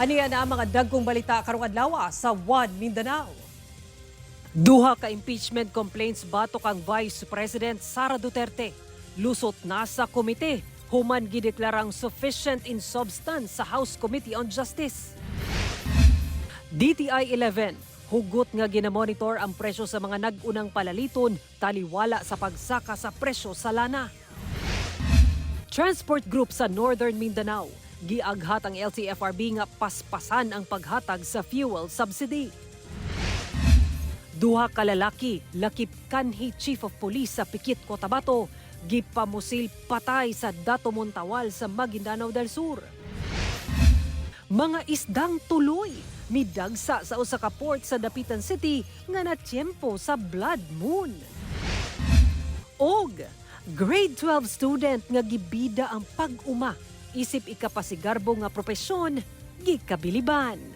Aniya na ang mga dagkong balita karong adlawa sa One Mindanao. Duha ka impeachment complaints batok ang Vice President Sara Duterte. Lusot na sa komite, human gideklarang sufficient in substance sa House Committee on Justice. DTI 11, hugot nga ginamonitor ang presyo sa mga nag-unang palaliton taliwala sa pagsaka sa presyo sa lana. Transport Group sa Northern Mindanao, giaghat ang LTFRB nga paspasan ang paghatag sa fuel subsidy. Duha ka lalaki, lakip kanhi Chief of Police sa Pikit, Cotabato, gipamusil patay sa Dato Montawal sa Mindanao del Sur. Mga isdang tuloy, midagsa sa usa ka port sa Dapitan City nga natiyempo sa blood moon. Og grade 12 student nga gibida ang pag-uma isip ikapasigarbo nga propesyon gikabiliban.